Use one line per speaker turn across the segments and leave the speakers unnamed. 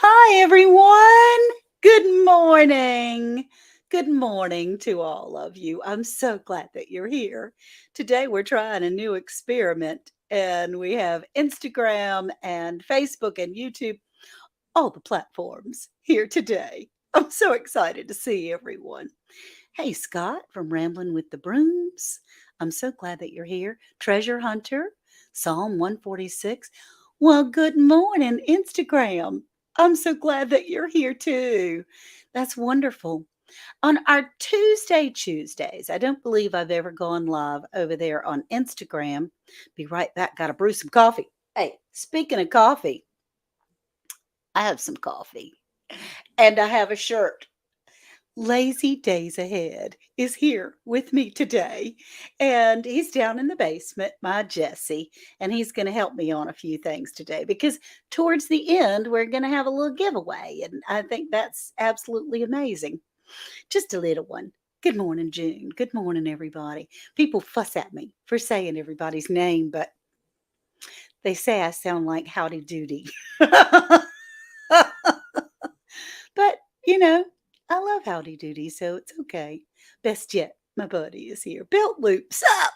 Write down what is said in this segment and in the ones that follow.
Hi, everyone. Good morning. Good morning to all of you. I'm so glad that you're here. Today, we're trying a new experiment, and we have Instagram and Facebook and YouTube, all the platforms here today. I'm so excited to see everyone. Hey, Scott from Rambling with the Brooms. I'm so glad that you're here. Treasure Hunter, Psalm 146. Well, good morning, Instagram. I'm so glad that you're here too. That's wonderful. On our Tuesdays, I don't believe I've ever gone live over there on Instagram. Be right back. Got to brew some coffee. Hey, speaking of coffee, I have some coffee and I have a shirt. Lazy Days Ahead is here with me today, and he's down in the basement, my Jesse, and he's going to help me on a few things today because towards the end, we're going to have a little giveaway, and I think that's absolutely amazing. Just a little one. Good morning, June. Good morning, everybody. People fuss at me for saying everybody's name, but they say I sound like Howdy Doody. But, you know, I love Howdy Doody, so it's okay. Best yet, my buddy is here. Belt Loop, sup?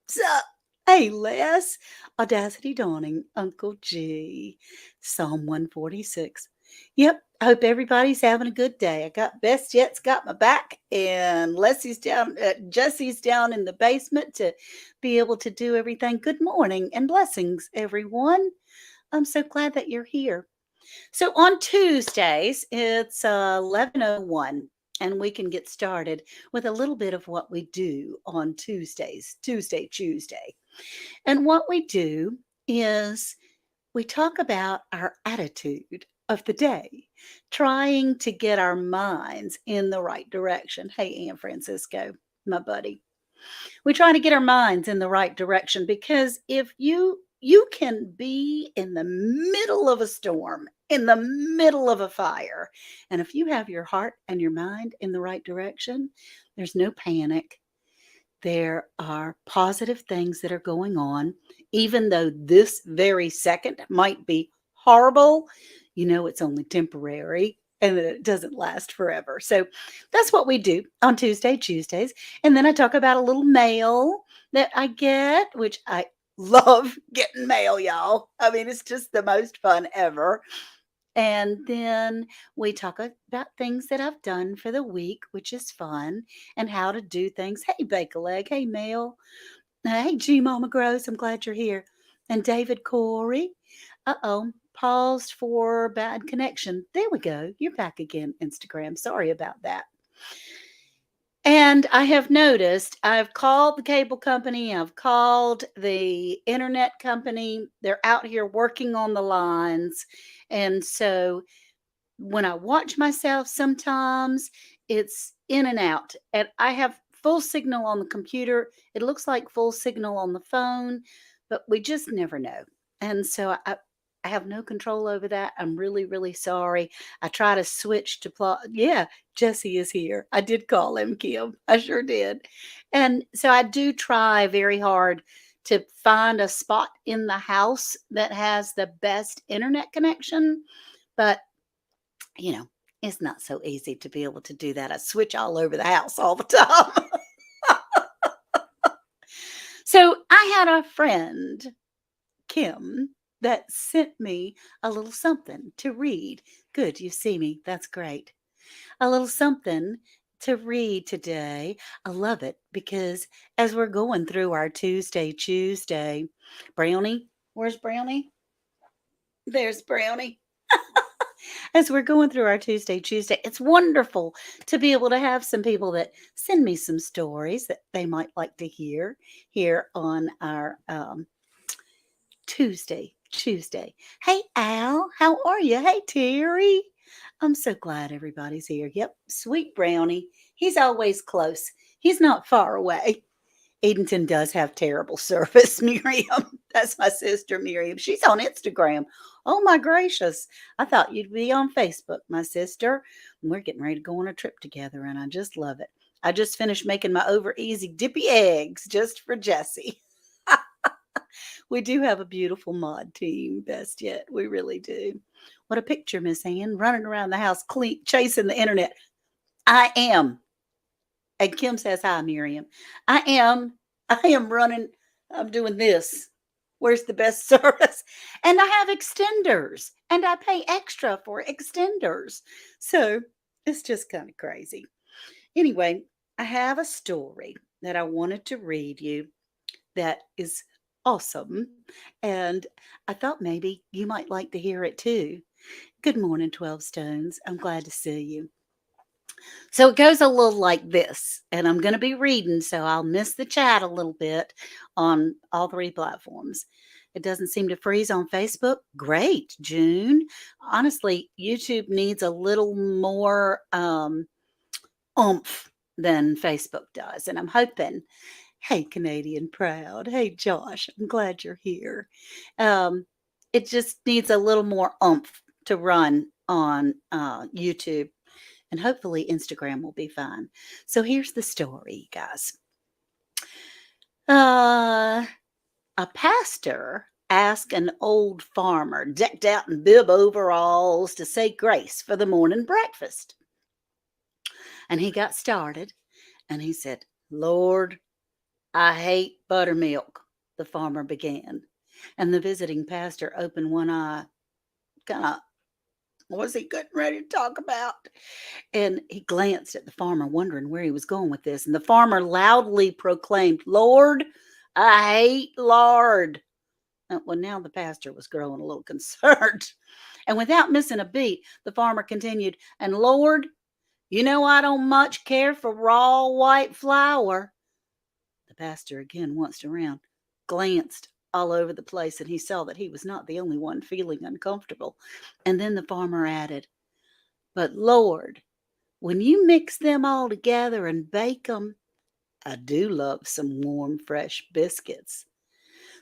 Sup? Hey, Les. Audacity Dawning, Uncle G. Psalm 146. Yep, I hope everybody's having a good day. I got Best Yet's got my back, and Leslie's down, Jesse's down in the basement to be able to do everything. Good morning and blessings, everyone. I'm so glad that you're here. So on Tuesdays, it's 11:01, and we can get started with a little bit of what we do on Tuesdays, Tuesday. And what we do is we talk about our attitude of the day, trying to get our minds in the right direction. Hey, Aunt Francisco, my buddy. We try to get our minds in the right direction because if you can be in the middle of a storm, in the middle of a fire, and if you have your heart and your mind in the right direction, there's no panic. There are positive things that are going on, even though this very second might be horrible. You know it's only temporary and that it doesn't last forever. So that's what we do on Tuesdays. And then I talk about a little mail that I get, which I love getting mail, y'all. I mean, it's just the most fun ever. And then we talk about things that I've done for the week, which is fun, and how to do things. Hey, Bake a Leg. Hey, Mel. Hey, G Mama Gross. I'm glad you're here. And David Corey. Uh-oh. Paused for bad connection. There we go. You're back again, Instagram. Sorry about that. And I have noticed I've called the cable company, I've called the internet company. They're out here working on the lines. And so when I watch myself sometimes, it's in and out. And I have full signal on the computer. It looks like full signal on the phone, but we just never know. And so I have no control over that. I'm really, really sorry. I try to switch to yeah, Jesse is here. I did call him, Kim. I sure did. And so I do try very hard to find a spot in the house that has the best internet connection. But you know, it's not so easy to be able to do that. I switch all over the house all the time. So I had a friend, Kim, that sent me a little something to read. Good, you see me. That's great. A little something to read today. I love it because as we're going through our Tuesday, Brownie, where's Brownie? There's Brownie. As we're going through our Tuesday, it's wonderful to be able to have some people that send me some stories that they might like to hear here on our Tuesday. Hey, Al, how are you? Hey, Terry. I'm so glad everybody's here. Yep, sweet Brownie. He's always close. He's not far away. Edenton does have terrible service, Miriam. That's my sister, Miriam. She's on Instagram. Oh, my gracious. I thought you'd be on Facebook, my sister. We're getting ready to go on a trip together, and I just love it. I just finished making my over easy dippy eggs just for Jesse. We do have a beautiful mod team, best yet. We really do. What a picture, Miss Ann, running around the house chasing the internet. I am. And Kim says, hi, Miriam. I am. I am running. I'm doing this. Where's the best service? And I have extenders and I pay extra for extenders. So it's just kind of crazy. Anyway, I have a story that I wanted to read you that is awesome. And I thought maybe you might like to hear it too. Good morning, 12 Stones. I'm glad to see you. So it goes a little like this, and I'm going to be reading, so I'll miss the chat a little bit on all three platforms. It doesn't seem to freeze on Facebook. Great, June. Honestly, YouTube needs a little more oomph than Facebook does, and I'm hoping. Hey, Canadian Proud. Hey, Josh. I'm glad you're here. Um, it just needs a little more oomph to run on YouTube, and hopefully Instagram will be fine. So here's the story, guys. A pastor asked an old farmer decked out in bib overalls to say grace for the morning breakfast. And he got started and he said, Lord, I hate buttermilk, the farmer began. And the visiting pastor opened one eye, kind of, was he getting ready to talk about? And he glanced at the farmer, wondering where he was going with this. And the farmer loudly proclaimed, Lord, I hate lard. Well, now the pastor was growing a little concerned. And without missing a beat, the farmer continued, and Lord, you know I don't much care for raw white flour. The pastor again once around, glanced all over the place, and he saw that he was not the only one feeling uncomfortable. And then the farmer added, but Lord, when you mix them all together and bake them, I do love some warm, fresh biscuits.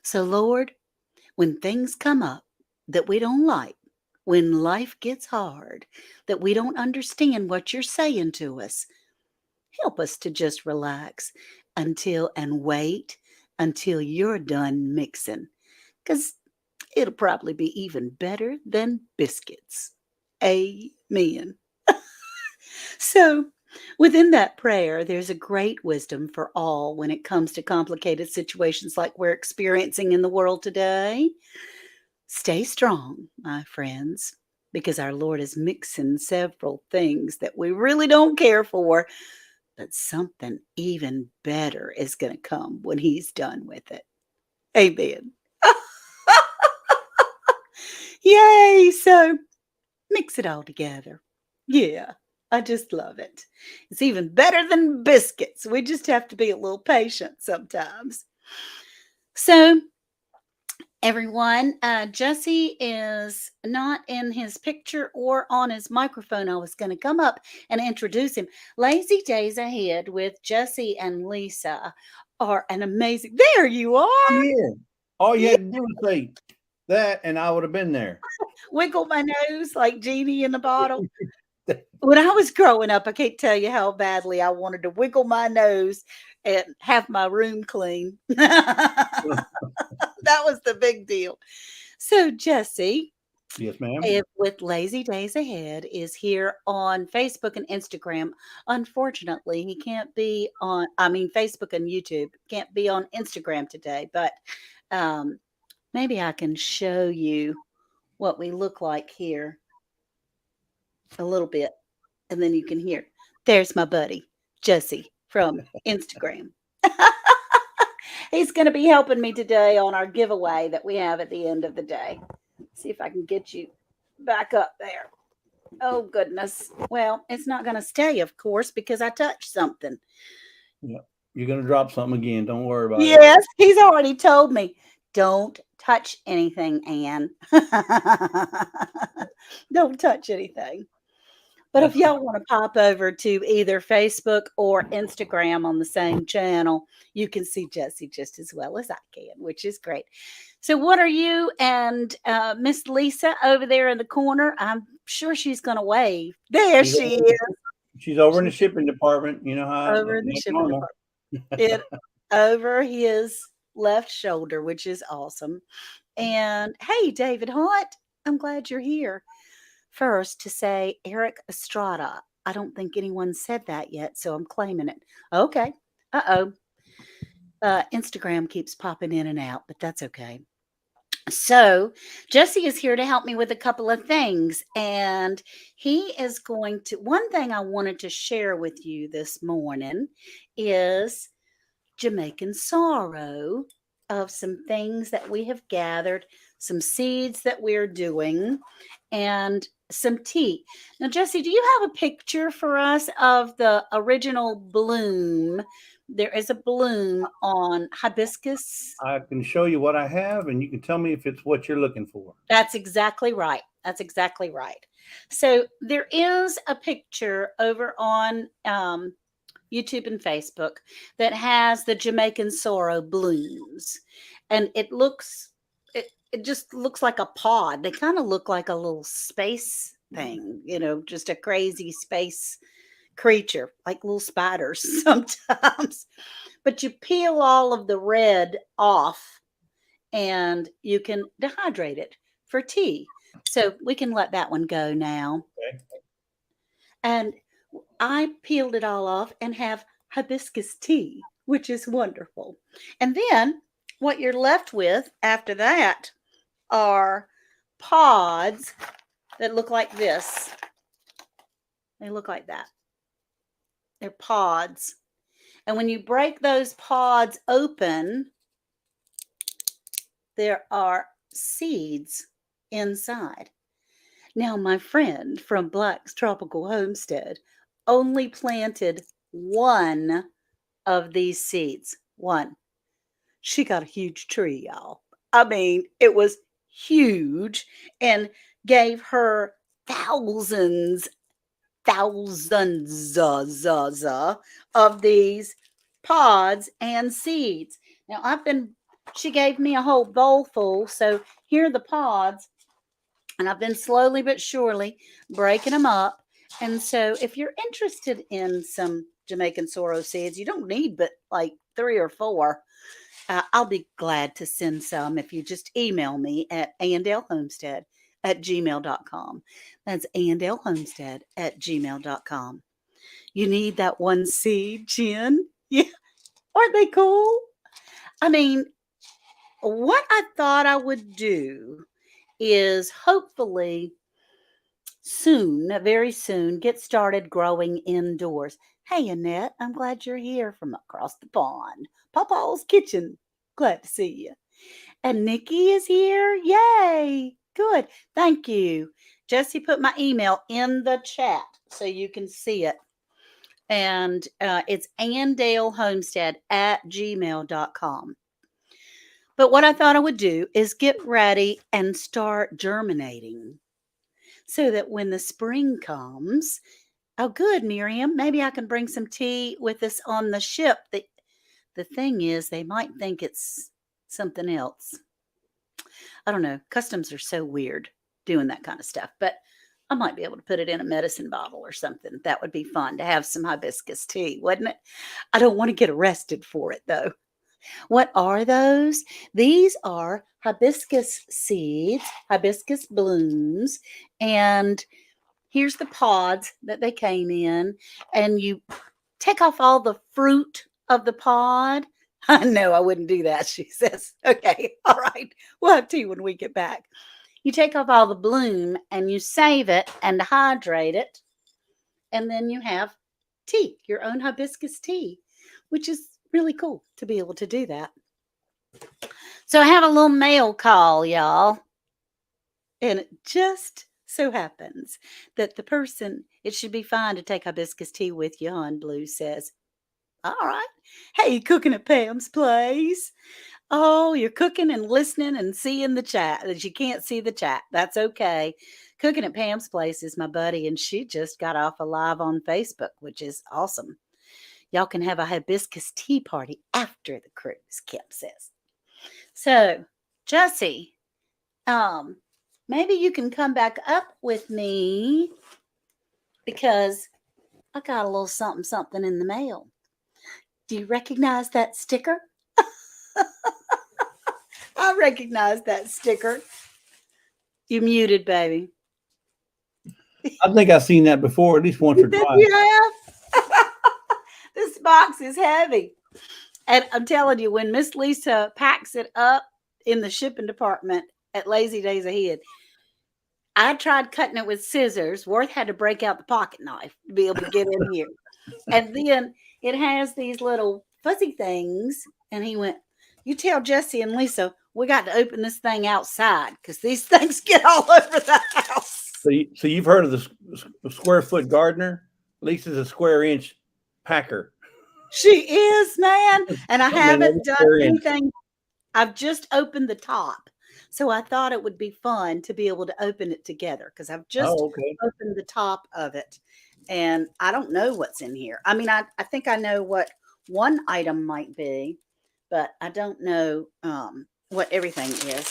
So, Lord, when things come up that we don't like, when life gets hard, that we don't understand what you're saying to us, help us to just relax until and wait until you're done mixing, because it'll probably be even better than biscuits. Amen. So, within that prayer, there's a great wisdom for all when it comes to complicated situations like we're experiencing in the world today. Stay strong, my friends, because our Lord is mixing several things that we really don't care for, but something even better is going to come when He's done with it. Amen. Yay! So, mix it all together. Yeah, I just love it. It's even better than biscuits. We just have to be a little patient sometimes. So, everyone, Jesse is not in his picture or on his microphone. I was going to come up and introduce him. Lazy Days Ahead with Jesse and Lisa are an amazing. There you
I'm
are.
here. All you
Yeah.
had to do was say that, and I would have been there.
Wiggle my nose like Genie in the bottle. When I was growing up, I can't tell you how badly I wanted to wiggle my nose and have my room clean. That was the big deal. So, Jesse,
Yes, ma'am.
with Lazy Days Ahead, is here on Facebook and Instagram. Unfortunately, he can't be on, I mean, Facebook and YouTube, can't be on Instagram today, but um, maybe I can show you what we look like here a little bit, and then you can hear. There's my buddy, Jesse from Instagram. He's going to be helping me today on our giveaway that we have at the end of the day. See if I can get you back up there. Oh, goodness. Well, it's not going to stay, of course, because I touched something.
Yeah. You're gonna drop something again. Don't worry about it.
Yes, he's already told me, don't touch anything, Anne. Don't touch anything. But if
That's
y'all want to pop over to either Facebook or Instagram on the same channel, you can see Jesse just as well as I can, which is great. So, what are you and Miss Lisa over there in the corner? I'm sure she's going to wave. There
she's
she
over,
is.
she's over in the
She's
shipping department. You know how
over in the
that's
shipping
normal.
department. It over his left shoulder, which is awesome. And hey, David Hunt, I'm glad you're here. First, to say Eric Estrada. I don't think anyone said that yet, so I'm claiming it. Okay. Uh-oh. Instagram keeps popping in and out, but that's okay. So, Jesse is here to help me with a couple of things. And he is going to, one thing I wanted to share with you this morning is Jamaican sorrow of some things that we have gathered, some seeds that we're doing, and some tea. Now, Jesse, do you have a picture for us of the original bloom? There is a bloom on hibiscus.
I can show you what I have, and you can tell me if it's what you're looking for.
That's exactly right. That's exactly right. So there is a picture over on YouTube and Facebook that has the Jamaican sorrow blooms, and it just looks like a pod. They kind of look like a little space thing, just a crazy space creature, like little spiders sometimes. But you peel all of the red off and you can dehydrate it for tea. So we can let that one go now.
Okay.
And I peeled it all off and have hibiscus tea, which is wonderful. And then what you're left with after that are pods that look like this. They look like that. They're pods. And when you break those pods open, there are seeds inside. Now, my friend from Black's Tropical Homestead only planted one of these seeds. One. She got a huge tree, y'all. I mean, it was huge and gave her thousands, thousands of these pods and seeds. Now, she gave me a whole bowl full. So here are the pods. And I've been slowly but surely breaking them up. And so if you're interested in some Jamaican sorrel seeds, you don't need but like 3 or 4. I'll be glad to send some if you just email me at andlehomestead@gmail.com. That's andlehomestead@gmail.com. You need that one seed, Jen? Yeah. Aren't they cool? I mean, what I thought I would do is hopefully soon, very soon, get started growing indoors. Hey, Annette, I'm glad you're here from across the pond. Papa's Kitchen. Glad to see you. And Nikki is here. Yay. Good. Thank you. Jesse put my email in the chat so you can see it. And it's andalehomestead@gmail.com. But what I thought I would do is get ready and start germinating so that when the spring comes, oh, good, Miriam, maybe I can bring some tea with us on the ship. The thing is, they might think it's something else. I don't know. Customs are so weird doing that kind of stuff, but I might be able to put it in a medicine bottle or something. That would be fun to have some hibiscus tea, wouldn't it? I don't want to get arrested for it, though. What are those? These are hibiscus seeds, hibiscus blooms, and here's the pods that they came in, and you take off all the fruit of the pod. I know I wouldn't do that, she says. Okay, all right. We'll have tea when we get back. You take off all the bloom and you save it and hydrate it, and then you have tea, your own hibiscus tea, which is really cool to be able to do that. So I have a little mail call, y'all. And it just so happens that the person, it should be fine to take hibiscus tea with you, hon, Blue says. All right. Hey, cooking at Pam's place. Oh, you're cooking and listening and seeing the chat. That you can't see the chat. That's okay. Cooking at Pam's place is my buddy, and she just got off a live on Facebook, which is awesome. Y'all can have a hibiscus tea party after the cruise, Kim says. So, Jesse, maybe you can come back up with me because I got a little something in the mail. Do you recognize that sticker? I recognize that sticker. You muted, baby.
I think I've seen that before at least once
You
or
said
twice.
you have? This box is heavy. And I'm telling you, when Miss Lisa packs it up in the shipping department at Lazy Days Ahead, I tried cutting it with scissors. Worth had to break out the pocket knife to be able to get in here. And then it has these little fuzzy things. And he went, "You tell Jesse and Lisa, we got to open this thing outside because these things get all over the house."
So you've heard of the square foot gardener? Lisa's a square inch packer.
She is, man. And I
Something in every
haven't done
square inch.
anything. I've just opened the top. So I thought it would be fun to be able to open it together because I've just
Oh, okay.
opened the top of it and I don't know what's in here. I mean, I think I know what one item might be, but I don't know what everything is.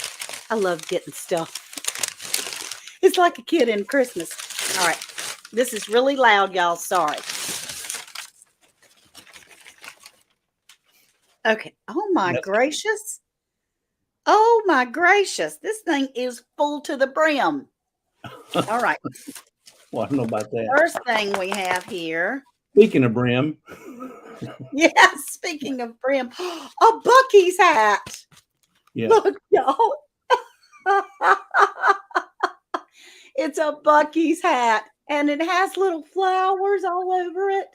I love getting stuff. It's like a kid in Christmas. All right. This is really loud, y'all. Sorry. Okay. Oh my
That's
gracious. Oh my gracious. This thing is full to the brim. All right.
well, I don't know about that.
First thing we have here.
Speaking of brim,
Yeah, speaking of brim, a Bucky's hat.
yeah,
Look, y'all. It's a Bucky's hat and it has little flowers all over it.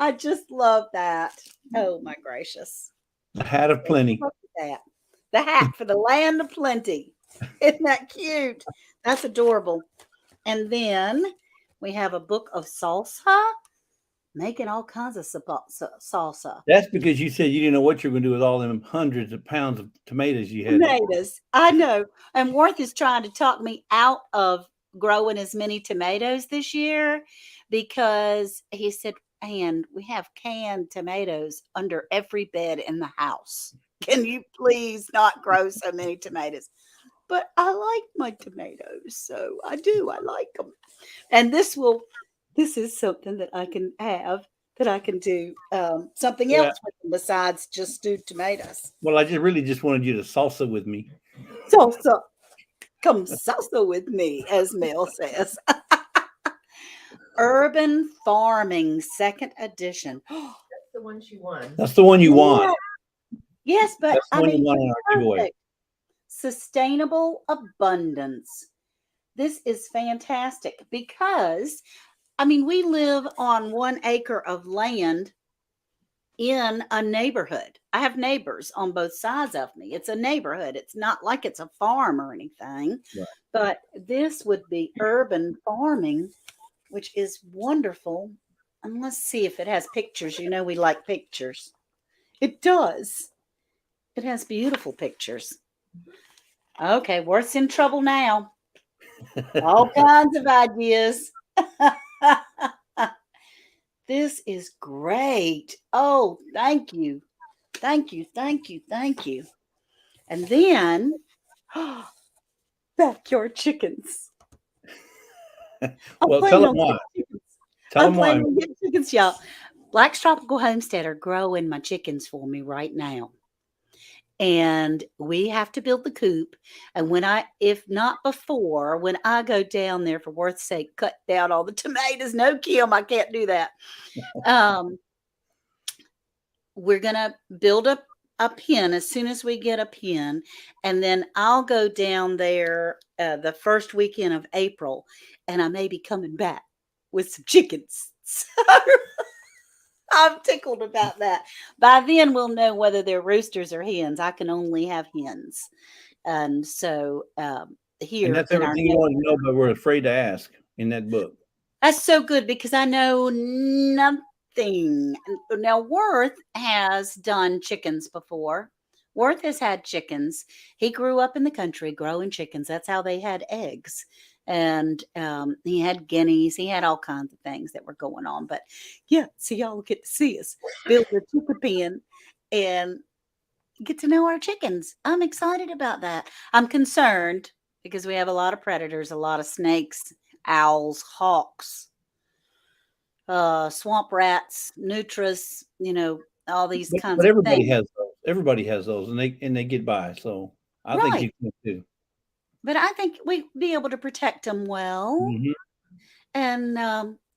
I just love that. Oh my gracious.
the hat of plenty.
Look at that. The hat for the land of plenty. Isn't that cute? That's adorable. And then we have a book of salsa, making all kinds of salsa.
That's because you said you didn't know what you were going to do with all them hundreds of pounds of tomatoes you had.
Tomatoes. I know. And Worth is trying to talk me out of growing as many tomatoes this year because he said, "And we have canned tomatoes under every bed in the house. Can you please not grow so many tomatoes?" But I like my tomatoes, so I do. I like them. And this is something that I can have that I can do something
Yeah.
else with them besides just stewed tomatoes.
Well, I just wanted you to salsa with me.
Salsa, come salsa with me, as Mel says. Urban Farming, second edition.
That's the one she won.
That's the one you want.
Yes, but
That's the
I
one you
mean,
want in our giveaway.
perfect. Sustainable abundance. This is fantastic because, I mean, we live on 1 acre of land in a neighborhood. I have neighbors on both sides of me. It's a neighborhood. It's not like it's a farm or anything,
Right.
but this would be urban farming, which is wonderful. And let's see if it has pictures. You know, we like pictures. It does. It has beautiful pictures. Okay, Worth's in trouble now. All kinds of ideas. This is great. Oh, thank you. Thank you. Thank you. Thank you. And then backyard chickens.
Well, tell them why.
Chickens.
Tell
I'm
them why.
planning on getting chickens, y'all. Black's Tropical Homestead are growing my chickens for me right now. And we have to build the coop. And if not before, when I go down there for Worth's sake, cut down all the tomatoes. No, Kim, I can't do that. We're gonna build a pen as soon as we get a pen, and then I'll go down there the first weekend of April, and I may be coming back with some chickens. So I'm tickled about that. By then, we'll know whether they're roosters or hens. I can only have hens, and so
And
here
that's
in our
everything you want to know, but we're afraid to ask in that book.
that's so good because I know nothing. Now, Worth has done chickens before. Worth has had chickens. He grew up in the country growing chickens. That's how they had eggs. And he had guineas. He had all kinds of things that were going on. But yeah, so y'all get to see us build a chicken pen and get to know our chickens. I'm excited about that. I'm concerned because we have a lot of predators, a lot of snakes, owls, hawks, swamp rats, nutras, all these kinds
But
of
everybody
things.
has those. Everybody has those, and they get by. So I think
Right.
you can too.
But I think we'd be able to protect them well.
Mhm.
And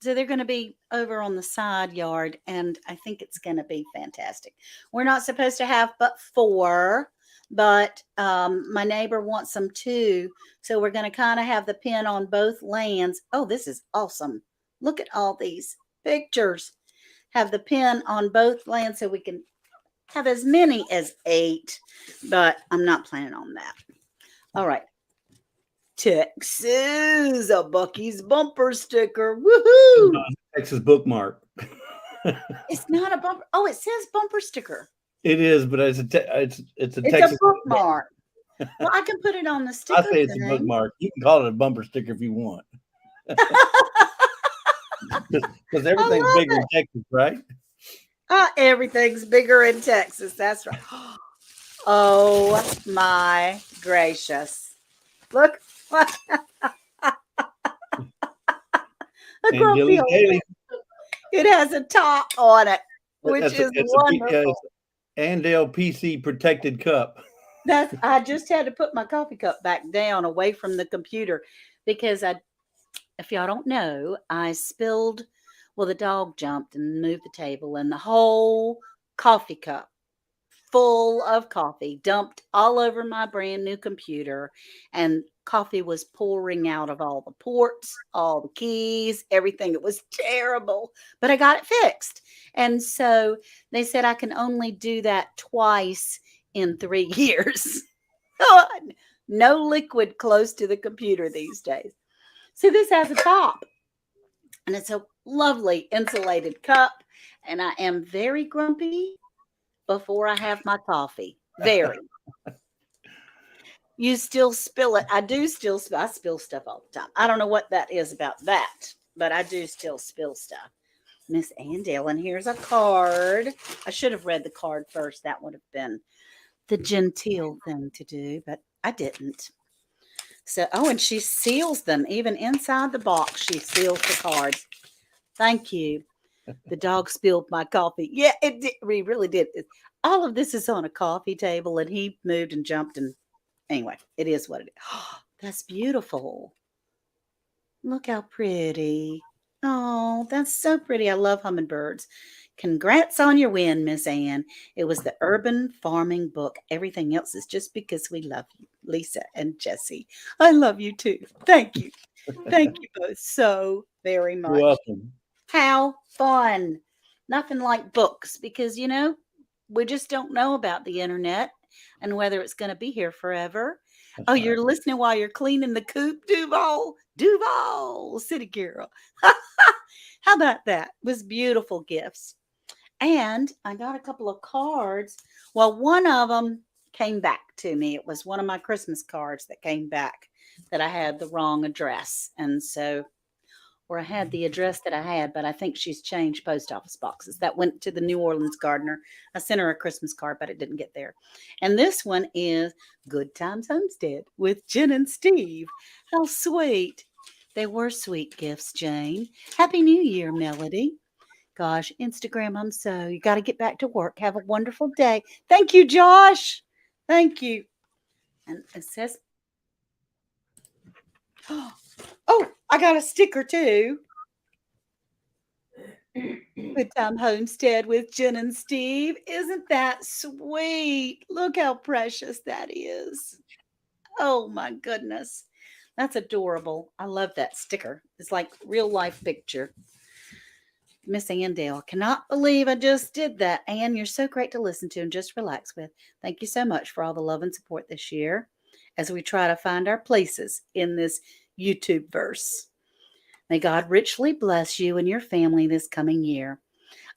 so they're going to be over on the side yard, and I think it's going to be fantastic. We're not supposed to have but 4, but my neighbor wants them too. So we're going to kind of have the pen on both lands. Oh, this is awesome. Look at all these pictures. Have the pen on both lands so we can have as many as 8, but I'm not planning on that. All right. Texas, a Bucky's bumper sticker. Woohoo!
Texas bookmark.
It's not a bumper. Oh, it says bumper sticker.
It is, but it's a
It's
Texas.
a bookmark. Well, I can put it on the
I
sticker
say it's a
thing.
bookmark. You can call it a bumper sticker if you want, because everything's
love
bigger in Texas, right?
Everything's bigger in Texas. That's right. Oh my gracious. Look. A
And
grumpy
Dilly
old
Daily.
It has a top on it, which
That's
is
it's
wonderful.
Andale PC protected cup.
I just had to put my coffee cup back down away from the computer because if y'all don't know, I spilled, well, the dog jumped and moved the table, and the whole coffee cup full of coffee dumped all over my brand new computer, and coffee was pouring out of all the ports, all the keys, everything. It was terrible, but I got it fixed. And so they said I can only do that twice in 3 years. No liquid close to the computer these days. So this has a top, and it's a lovely insulated cup, and I am very grumpy before I have my coffee. Very. You still spill it. I do still spill. I spill stuff all the time. I don't know what that is about that, but I do still spill stuff. Miss Andale, and here's a card. I should have read the card first. That would have been the genteel thing to do, but I didn't. So, oh, and she seals them. Even inside the box, she seals the cards. Thank you. The dog spilled my coffee. Yeah, it did. We really did. All of this is on a coffee table, and he moved and jumped. And anyway, it is what it is. That's beautiful. Look how pretty. Oh, that's so pretty. I love hummingbirds. Congrats on your win, Miss Ann. It was the Urban Farming book. Everything else is just because we love you, Lisa and Jesse. I love you too. Thank you. Thank you both so very
You're
much.
welcome.
How fun. Nothing like books because, we just don't know about the internet and whether it's going to be here forever. Oh, you're listening while you're cleaning the coop, Duval? Duval, city girl. How about that? It was beautiful gifts. And I got a couple of cards. Well, one of them came back to me. It was one of my Christmas cards that came back that I had the wrong address. And so, or I had the address that I had, but I think she's changed post office boxes. That went to the New Orleans Gardener. I sent her a Christmas card, but it didn't get there. And this one is Good Times Homestead with Jen and Steve. How sweet. They were sweet gifts, Jane. Happy New Year, Melody. Gosh, Instagram, I'm so. You got to get back to work. Have a wonderful day. Thank you, Josh. Thank you. And it says, oh, I got a sticker too. Good Time Homestead with Jen and Steve. Isn't that sweet? Look how precious that is. Oh my goodness. That's adorable. I love that sticker. It's like real life picture. Miss Andale, cannot believe I just did that. Ann, you're so great to listen to and just relax with. Thank you so much for all the love and support this year as we try to find our places in this YouTube verse. May God richly bless you and your family this coming year.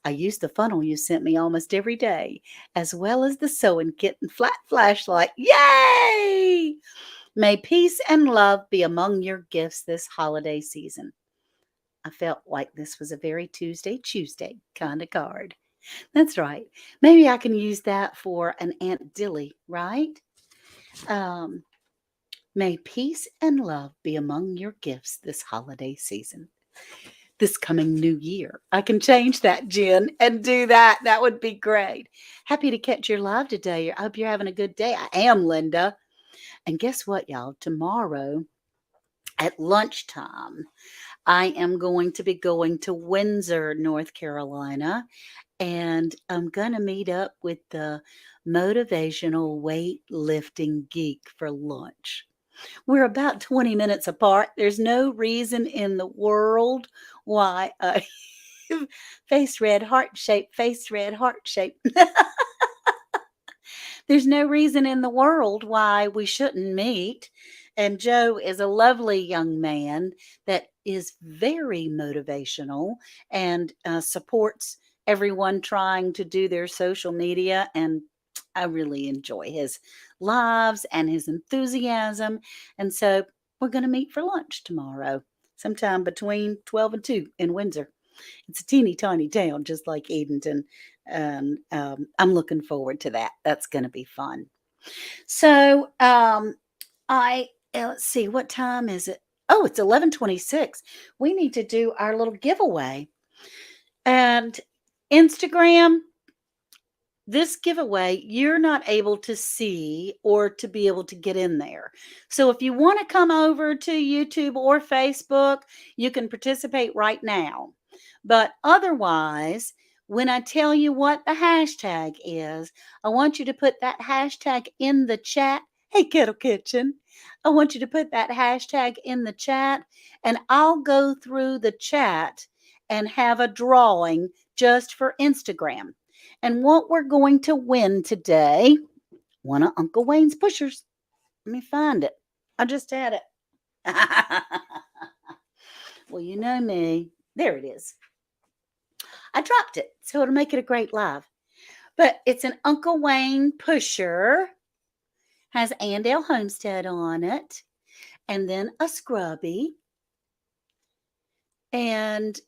I use the funnel you sent me almost every day, as well as the sewing kit and flat flashlight. Yay! May peace and love be among your gifts this holiday season. I felt like this was a very ChooseDay kind of card. That's right. Maybe I can use that for an Aunt Dilly, right? May peace and love be among your gifts this holiday season. This coming new year. I can change that, Jen, and do that. That would be great. Happy to catch your live today. I hope you're having a good day. I am, Linda. And guess what, y'all? Tomorrow at lunchtime, I am going to be going to Windsor, North Carolina, and I'm going to meet up with the motivational weightlifting geek for lunch. We're about 20 minutes apart. There's no reason in the world why face red, heart shape, face red, heart shape. There's no reason in the world why we shouldn't meet. And Joe is a lovely young man that is very motivational and supports everyone trying to do their social media. And I really enjoy his lives and his enthusiasm. And so we're going to meet for lunch tomorrow, sometime between 12 and 2 in Windsor. It's a teeny tiny town, just like Edenton. And I'm looking forward to that. That's going to be fun. So let's see, what time is it? Oh, it's 11:26. We need to do our little giveaway. And Instagram, this giveaway, you're not able to see or to be able to get in there. So if you want to come over to YouTube or Facebook, you can participate right now. But otherwise, when I tell you what the hashtag is, I want you to put that hashtag in the chat. Hey, Kettle Kitchen. I want you to put that hashtag in the chat, and I'll go through the chat and have a drawing just for Instagram. And what we're going to win today, one of Uncle Wayne's pushers. Let me find it. I just had it. Well, you know me. There it is. I dropped it, so it'll make it a great live. But it's an Uncle Wayne pusher, has Andale Homestead on it, and then a scrubby. And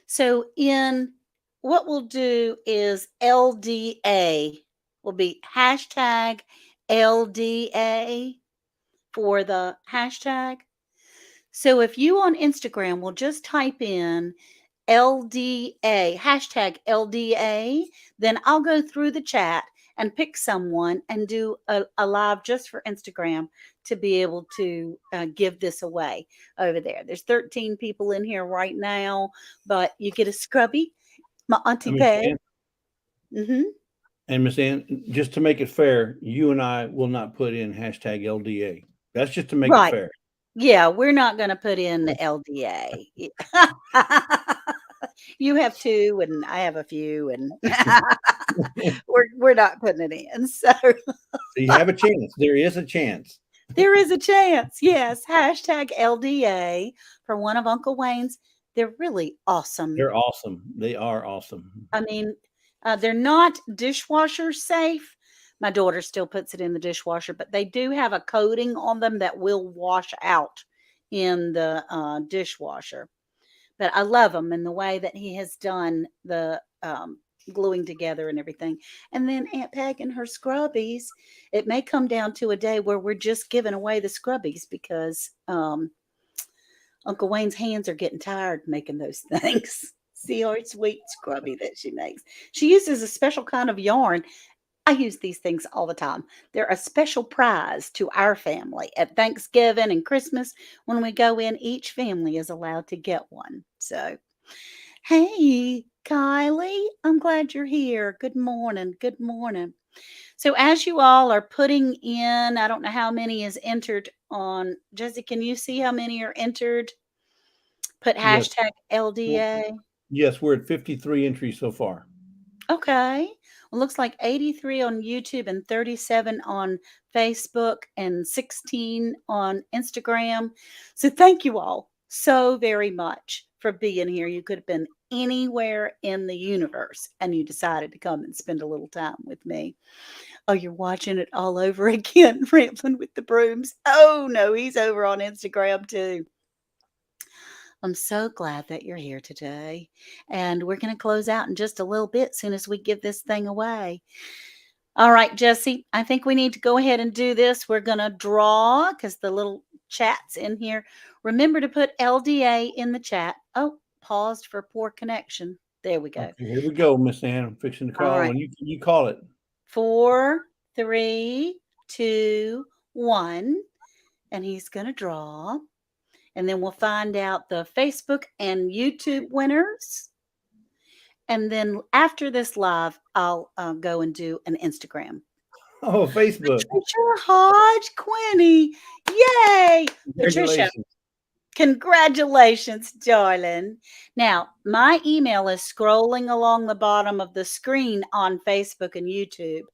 so in what we'll do is LDA will be hashtag LDA for the hashtag. So if you on Instagram will just type in LDA, hashtag LDA, then I'll go through the chat and pick someone and do a live just for Instagram to be able to give this away over there. There's 13 people in here right now, but you get a scrubby, my Auntie
Miss
Peg.
Ann,
Mm-hmm.
and Miss Ann, just to make it fair, you and I will not put in hashtag LDA. That's just to make it
Right.
fair.
Yeah, we're not going to put in the LDA. You have two, and I have a few, and we're not putting it in. So
So you have a chance. There is a chance.
there is a chance. Yes, hashtag LDA for one of Uncle Wayne's. They're really awesome.
They're awesome. They are awesome.
I mean, they're not dishwasher safe. My daughter still puts it in the dishwasher, but they do have a coating on them that will wash out in the dishwasher. But I love him and the way that he has done the gluing together and everything. And then Aunt Peg and her scrubbies, it may come down to a day where we're just giving away the scrubbies because Uncle Wayne's hands are getting tired making those things. See our sweet scrubby that she makes. She uses a special kind of yarn. I use these things all the time. They're a special prize to our family at Thanksgiving and Christmas. When we go in, each family is allowed to get one. So, hey, Kylie, I'm glad you're here. Good morning. Good morning. So, as you all are putting in, I don't know how many is entered on. Jesse, can you see how many are entered? Put
Yes.
hashtag LDA.
Yes, we're at 53 entries so far.
Okay. Well, looks like 83 on YouTube and 37 on Facebook and 16 on Instagram. So thank you all so very much for being here. You could have been anywhere in the universe and you decided to come and spend a little time with me. Oh, you're watching it all over again, Rambling with the Brooms. Oh, no, he's over on Instagram too. I'm so glad that you're here today. And we're going to close out in just a little bit soon as we give this thing away. All right, Jesse, I think we need to go ahead and do this. We're going to draw because the little chat's in here. Remember to put LDA in the chat. Oh, paused for poor connection. There we go.
Okay, here we go, Miss Ann. I'm fixing to call.
All right.
And you call it.
4, 3, 2, one, and he's going to draw. And then we'll find out the Facebook and YouTube winners. And then after this live, I'll go and do an Instagram.
Oh, Facebook.
Patricia Hodge Quinney. Yay! Patricia, congratulations, darling. Now, my email is scrolling along the bottom of the screen on Facebook and YouTube.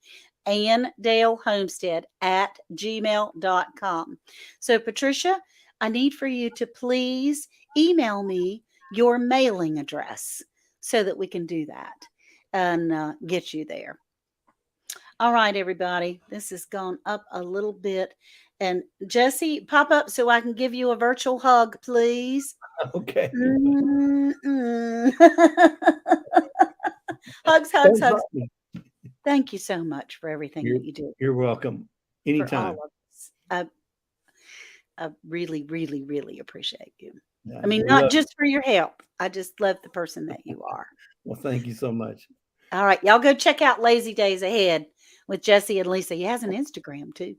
AnnDaleHomestead@gmail.com. So, Patricia, I need for you to please email me your mailing address so that we can do that and get you there. All right, everybody. This has gone up a little bit. And Jesse, pop up so I can give you a virtual hug, please.
Okay.
Hugs, hugs, hugs. Thank you so much for everything that you do.
You're welcome. Anytime.
For all of us. I really, really, really appreciate you.
Yeah,
I mean, not just for your help. I just love the person that you are.
Well, thank you so much.
All right. Y'all go check out Lazy Dayz Ahead with Jesse and Lisa. He has an Instagram too.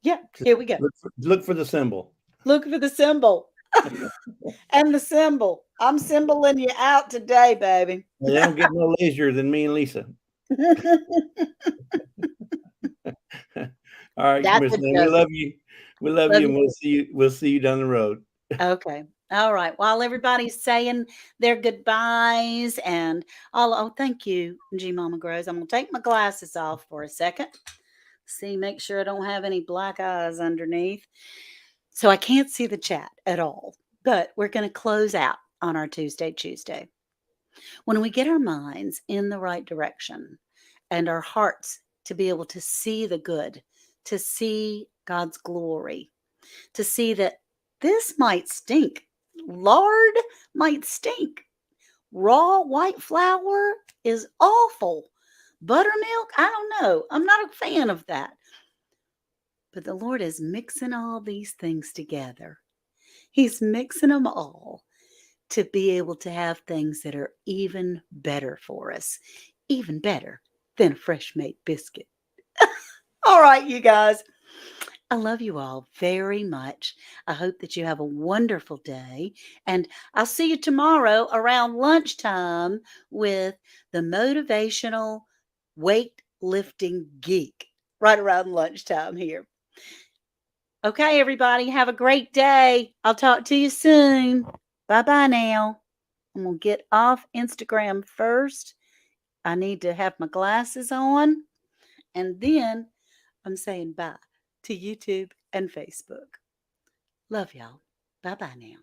Yeah, here we go.
Look for the symbol.
Look for the symbol. And the symbol. I'm symboling you out today, baby.
They don't get no lazier than me and Lisa. All right, Miss Lynn, we love you. We love you, and we'll see you down the road.
Okay. All right. While everybody's saying their goodbyes and thank you, G Mama Grows. I'm gonna take my glasses off for a second. See, make sure I don't have any black eyes underneath. So I can't see the chat at all. But we're going to close out on our Tuesday. When we get our minds in the right direction and our hearts to be able to see the good, to see God's glory, to see that this might stink. Lard might stink. Raw white flour is awful. Buttermilk, I don't know. I'm not a fan of that. But the Lord is mixing all these things together. He's mixing them all to be able to have things that are even better for us, even better than a fresh made biscuit. All right, you guys. I love you all very much. I hope that you have a wonderful day. And I'll see you tomorrow around lunchtime with the motivational weightlifting geek right around lunchtime here. Okay, everybody, have a great day. I'll talk to you soon. Bye-bye now. I'm going to get off Instagram first. I need to have my glasses on. And then I'm saying bye to YouTube and Facebook. Love y'all. Bye-bye now.